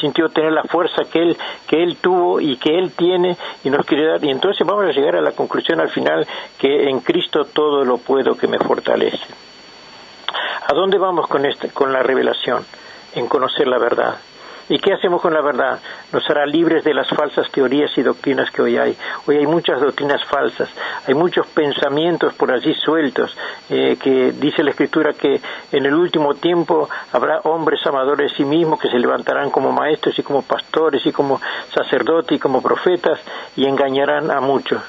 sintió, tener la fuerza que Él tuvo y que Él tiene y nos quiere dar, y entonces vamos a llegar a la conclusión al final que en Cristo todo lo puedo que me fortalece. ¿A dónde vamos con la revelación? En conocer la verdad. ¿Y qué hacemos con la verdad? Nos hará libres de las falsas teorías y doctrinas que hoy hay. Hoy hay muchas doctrinas falsas, hay muchos pensamientos por allí sueltos, que dice la Escritura que en el último tiempo habrá hombres amadores de sí mismos que se levantarán como maestros y como pastores y como sacerdotes y como profetas y engañarán a muchos.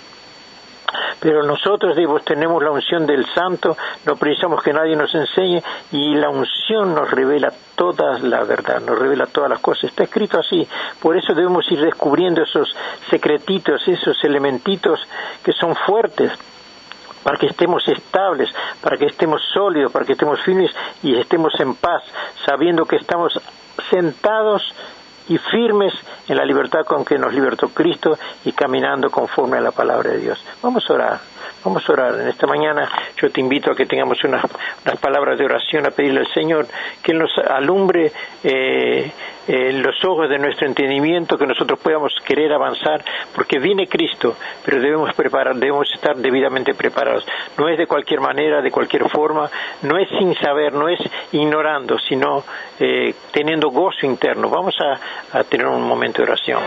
Pero nosotros tenemos la unción del Santo, no precisamos que nadie nos enseñe, y la unción nos revela toda la verdad, nos revela todas las cosas. Está escrito así, por eso debemos ir descubriendo esos secretitos, esos elementitos que son fuertes, para que estemos estables, para que estemos sólidos, para que estemos firmes y estemos en paz, sabiendo que estamos sentados y firmes en la libertad con que nos libertó Cristo y caminando conforme a la palabra de Dios. Vamos a orar en esta mañana. Yo te invito a que tengamos unas palabras de oración, a pedirle al Señor que Él nos alumbre los ojos de nuestro entendimiento, que nosotros podamos querer avanzar, porque viene Cristo, pero debemos estar debidamente preparados. No es de cualquier manera, de cualquier forma, no es sin saber, no es ignorando, sino teniendo gozo interno. Vamos a tener un momento de oración.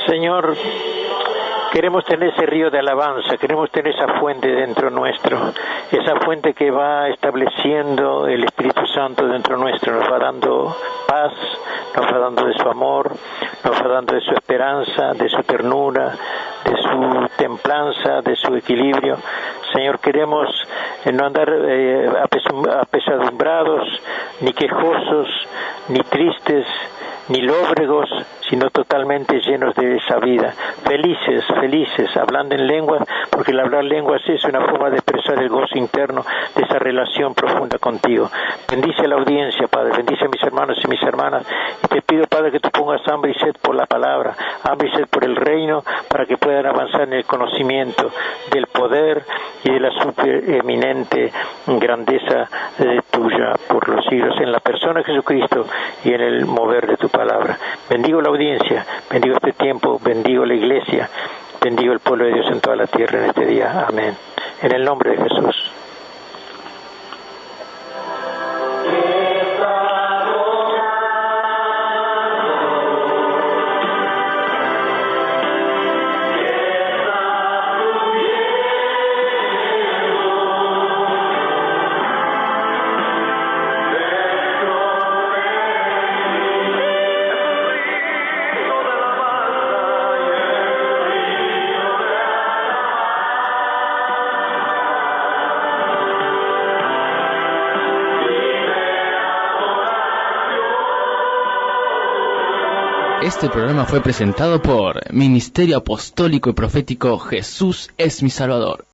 Señor, queremos tener ese río de alabanza, queremos tener esa fuente dentro nuestro, esa fuente que va estableciendo el Espíritu Santo dentro nuestro, nos va dando paz, nos va dando de su amor, nos va dando de su esperanza, de su ternura, de su templanza, de su equilibrio. Señor, queremos no andar apesadumbrados, ni quejosos, ni tristes, ni lóbregos, sino totalmente llenos de esa vida, felices, hablando en lenguas, porque el hablar lenguas es una forma de expresar el gozo interno de esa relación profunda contigo. Bendice a la audiencia, Padre, bendice a mis hermanos y mis hermanas, y te pido, Padre, que tú pongas hambre y sed por la palabra, hambre y sed por el reino, para que puedan avanzar en el conocimiento del poder y de la supereminente grandeza tuya por los siglos, en la persona de Jesucristo y en el mover de tu palabra. Bendigo la audiencia, bendigo este tiempo, bendigo la iglesia, bendigo el pueblo de Dios en toda la tierra en este día. Amén. En el nombre de Jesús. Este programa fue presentado por Ministerio Apostólico y Profético Jesús es mi Salvador.